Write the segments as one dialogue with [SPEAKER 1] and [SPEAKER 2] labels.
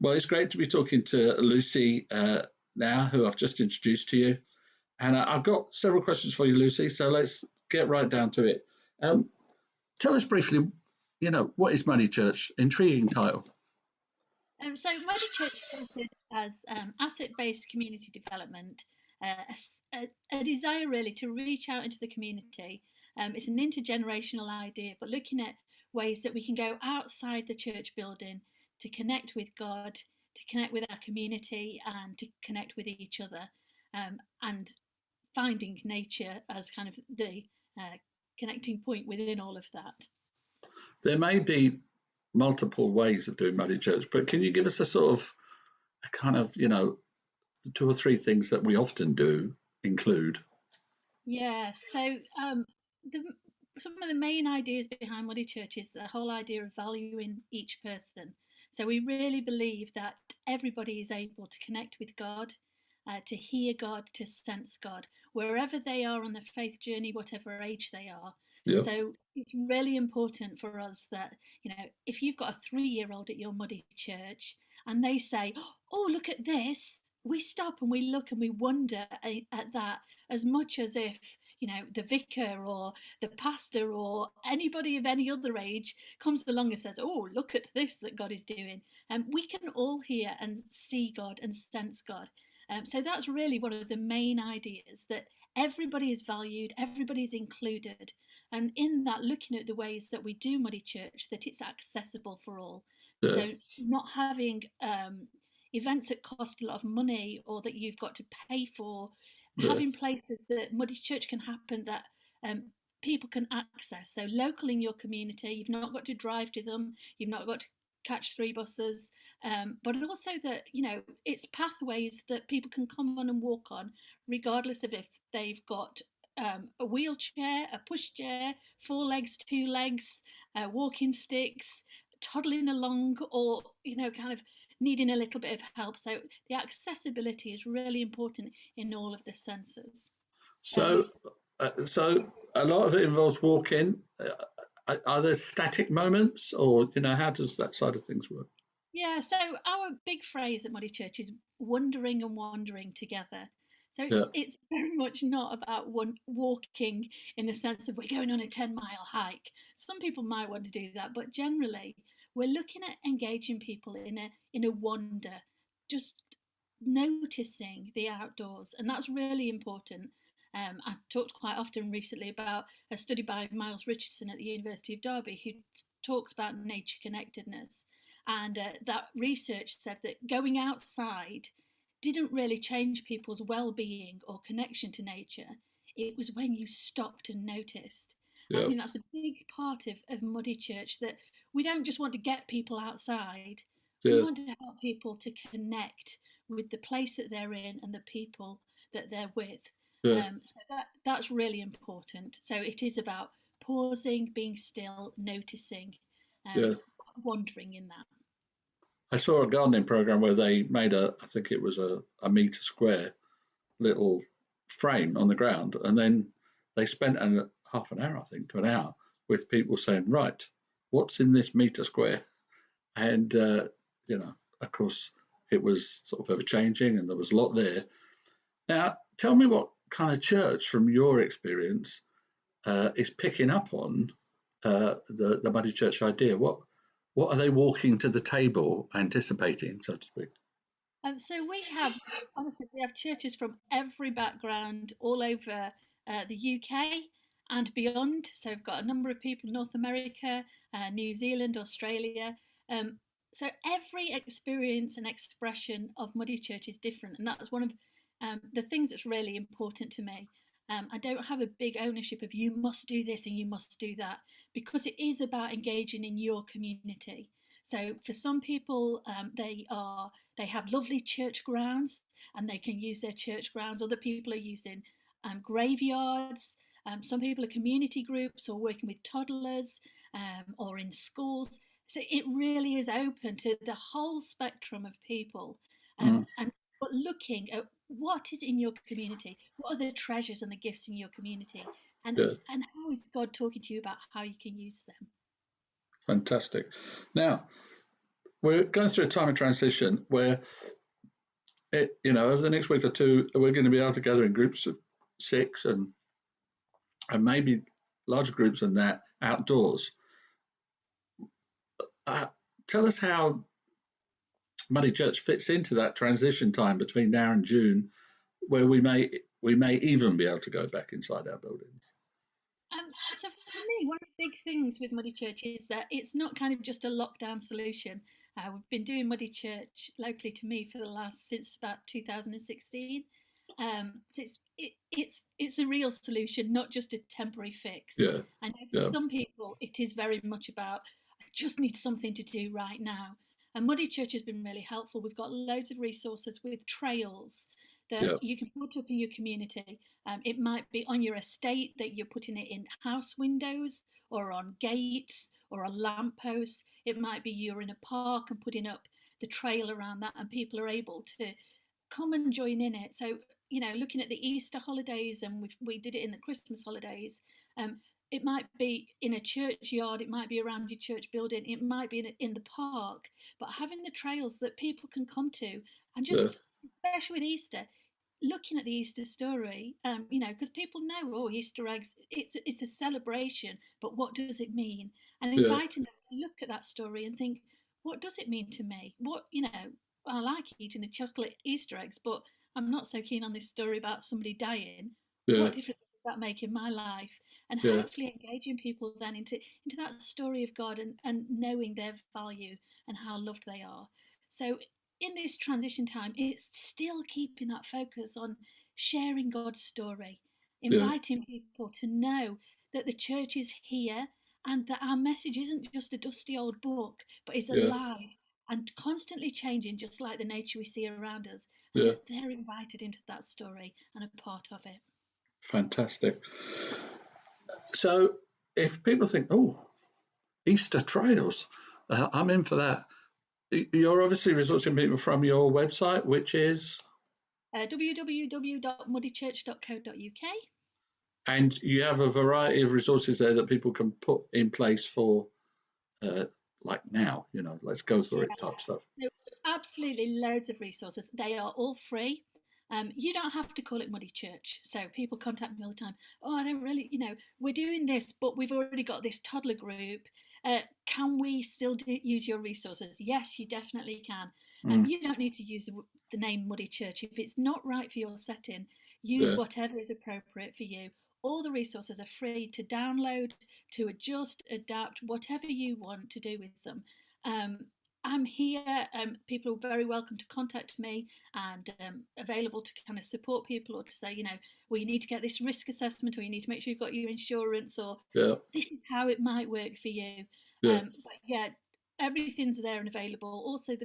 [SPEAKER 1] Well, it's great to be talking to Lucy now, who I've just introduced to you. And I've got several questions for you, Lucy, so let's get right down to it. Um, Tell us briefly, what is Money Church? Intriguing title.
[SPEAKER 2] So Muddy Church started as asset-based community development, a desire really to reach out into the community. It's an intergenerational idea, but looking at ways that we can go outside the church building to connect with God, to connect with our community, and to connect with each other, and finding nature as kind of the connecting point within all of that.
[SPEAKER 1] There may be multiple ways of doing Money Church, but can you give us a kind of, the two or three things that we often do include?
[SPEAKER 2] Yeah, so the, some of the main ideas behind Muddy Church is the whole idea of valuing each person. So we really believe that everybody is able to connect with God, to hear God, to sense God, wherever they are on their faith journey, whatever age they are.
[SPEAKER 1] Yeah.
[SPEAKER 2] So it's really important for us that, if you've got a 3-year-old at your Muddy Church and they say, oh, look at this, we stop and we look and we wonder at that as much as if, the vicar or the pastor or anybody of any other age comes along and says, oh, look at this that God is doing. And we can all hear and see God and sense God. So that's really one of the main ideas, that everybody is valued, everybody is included. And in that, looking at the ways that we do Muddy Church, that it's accessible for all.
[SPEAKER 1] Yeah.
[SPEAKER 2] So not having events that cost a lot of money or that you've got to pay for, having places that Muddy Church can happen that people can access. So local in your community, you've not got to drive to them, you've not got to catch 3 buses, but also that, it's pathways that people can come on and walk on, regardless of if they've got a wheelchair, a pushchair, 4 legs, 2 legs, walking sticks, toddling along, or, kind of needing a little bit of help. So the accessibility is really important in all of the senses.
[SPEAKER 1] So, so a lot of it involves walking. Are there static moments, or how does that side of things work?
[SPEAKER 2] Yeah, so our big phrase at Muddy Church is wondering and wandering together. So it's very much not about walking in the sense of we're going on a 10-mile hike. Some people might want to do that, but generally we're looking at engaging people in a wander, just noticing the outdoors, and that's really important. I've talked quite often recently about a study by Miles Richardson at the University of Derby, who talks about nature connectedness, and that research said that going outside didn't really change people's well-being or connection to nature. It was when you stopped and noticed. I think that's a big part of Muddy Church, that we don't just want to get people outside. We want to help people to connect with the place that they're in and the people that they're with. So that's really important. So it is about pausing, being still, noticing, wandering in that.
[SPEAKER 1] I saw a gardening program where they made I think it was a metre square little frame on the ground, and then they spent half an hour, I think, to an hour, with people saying, right, what's in this metre square? And, of course, it was sort of ever changing and there was a lot there. Now, tell me what kind of church, from your experience, is picking up on the Muddy Church idea. What are they walking to the table anticipating, so to speak?
[SPEAKER 2] So we have churches from every background all over the UK and beyond. So we've got a number of people in North America, New Zealand, Australia. So every experience and expression of Muddy Church is different, and that's one of the things that's really important to me. I don't have a big ownership of you must do this and you must do that, because it is about engaging in your community. So for some people, they have lovely church grounds and they can use their church grounds. Other people are using graveyards. Some people are community groups or working with toddlers or in schools. So it really is open to the whole spectrum of people. But looking at what is in your community, what are the treasures and the gifts in your community, and how is God talking to you about how you can use them?
[SPEAKER 1] Fantastic. Now, we're going through a time of transition where over the next week or two, we're going to be able to gather in groups of 6 and maybe larger groups than that outdoors. Tell us how Muddy Church fits into that transition time between now and June, where we may even be able to go back inside our buildings.
[SPEAKER 2] So for me, one of the big things with Muddy Church is that it's not kind of just a lockdown solution. We've been doing Muddy Church locally to me since about 2016. So it's a real solution, not just a temporary fix.
[SPEAKER 1] Yeah.
[SPEAKER 2] I know for some people it is very much about, I just need something to do right now. And Muddy Church has been really helpful. We've got loads of resources with trails that you can put up in your community. It might be on your estate that you're putting it in house windows or on gates or on lampposts. It might be you're in a park and putting up the trail around that, and people are able to come and join in it. So, looking at the Easter holidays, and we did it in the Christmas holidays, it might be in a churchyard, it might be around your church building, it might be in the park, but having the trails that people can come to, and just, especially with Easter, looking at the Easter story, because people know, Easter eggs, it's a celebration, but what does it mean? And inviting them to look at that story and think, what does it mean to me? I like eating the chocolate Easter eggs, but I'm not so keen on this story about somebody dying. What difference does that make in my life? And hopefully engaging people then into that story of God, and knowing their value and how loved they are. So in this transition time, it's still keeping that focus on sharing God's story, inviting people to know that the church is here and that our message isn't just a dusty old book, but is alive and constantly changing, just like the nature we see around us, and that they're invited into that story and a part of it.
[SPEAKER 1] Fantastic. So if people think, Easter trails, I'm in for that. You're obviously resourcing people from your website, which is
[SPEAKER 2] www.muddychurch.co.uk.
[SPEAKER 1] And you have a variety of resources there that people can put in place for, like now, let's go through it type stuff.
[SPEAKER 2] Absolutely, loads of resources. They are all free. You don't have to call it Muddy Church. So people contact me all the time. I don't really, we're doing this, but we've already got this toddler group. Can we still use your resources? Yes, you definitely can. You don't need to use the name Muddy Church. If it's not right for your setting, use whatever is appropriate for you. All the resources are free to download, to adjust, adapt, whatever you want to do with them. I'm here. People are very welcome to contact me, and available to kind of support people, or to say, you need to get this risk assessment, or you need to make sure you've got your insurance, or this is how it might work for you. But everything's there and available. Also,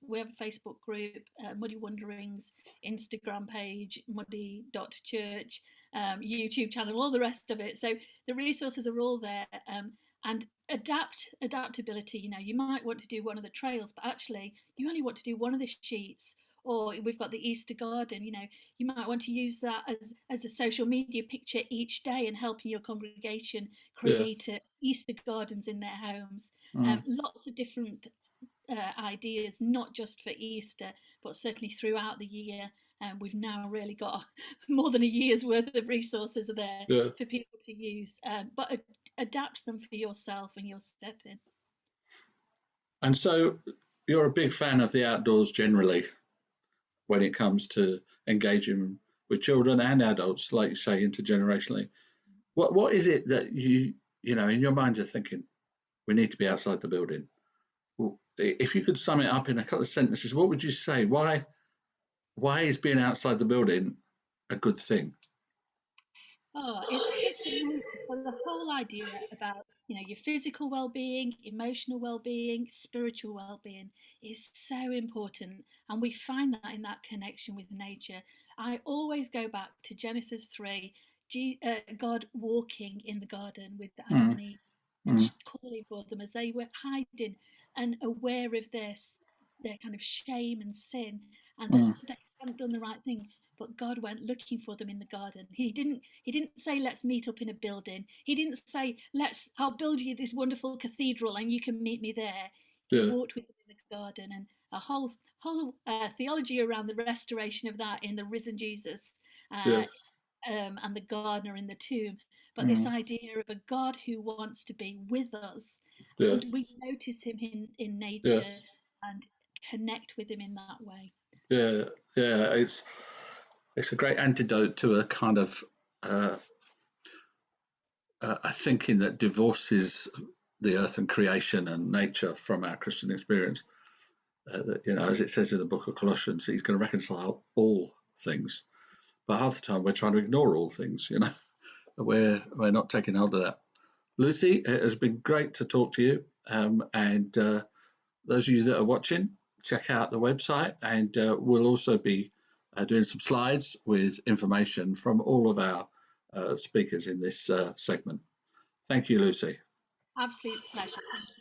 [SPEAKER 2] we have a Facebook group, Muddy Wanderings, Instagram page, muddy.church, YouTube channel, all the rest of it. So the resources are all there. And adaptability, you might want to do one of the trails, but actually you only want to do one of the sheets. Or we've got the Easter garden, you might want to use that as a social media picture each day, and helping your congregation create Easter gardens in their homes. Lots of different ideas, not just for Easter, but certainly throughout the year. And we've now really got more than a year's worth of resources there for people to use, but adapt them for yourself and your setting.
[SPEAKER 1] And so you're a big fan of the outdoors generally when it comes to engaging with children and adults, like you say, intergenerationally. What is it that you in your mind you're thinking, we need to be outside the building? Well, if you could sum it up in a couple of sentences, what would you say? Why is being outside the building a good thing?
[SPEAKER 2] It's just the whole idea about your physical well-being, emotional well-being, spiritual well-being is so important, and we find that in that connection with nature. I always go back to Genesis 3, God walking in the garden with Adam and Eve, and calling for them as they were hiding and aware of their kind of shame and sin, and that they hadn't done the right thing. But God went looking for them in the garden. He didn't say, let's meet up in a building. He didn't say, I'll build you this wonderful cathedral and you can meet me there. He walked with them in the garden, and a whole theology around the restoration of that in the risen Jesus,
[SPEAKER 1] yeah,
[SPEAKER 2] and the gardener in the tomb. But this
[SPEAKER 1] mm,
[SPEAKER 2] idea of a God who wants to be with us,
[SPEAKER 1] yeah,
[SPEAKER 2] and we notice him in
[SPEAKER 1] yeah,
[SPEAKER 2] nature and connect with him in that way.
[SPEAKER 1] yeah, yeah. It's a great antidote to a kind of uh, a thinking that divorces the earth and creation and nature from our Christian experience. That, as it says in the book of Colossians, he's going to reconcile all things. But half the time we're trying to ignore all things. We're not taking hold of that. Lucy, it has been great to talk to you. And those of you that are watching, check out the website, and we'll also be doing some slides with information from all of our speakers in this segment. Thank you, Lucy.
[SPEAKER 2] Absolute pleasure. Thank you.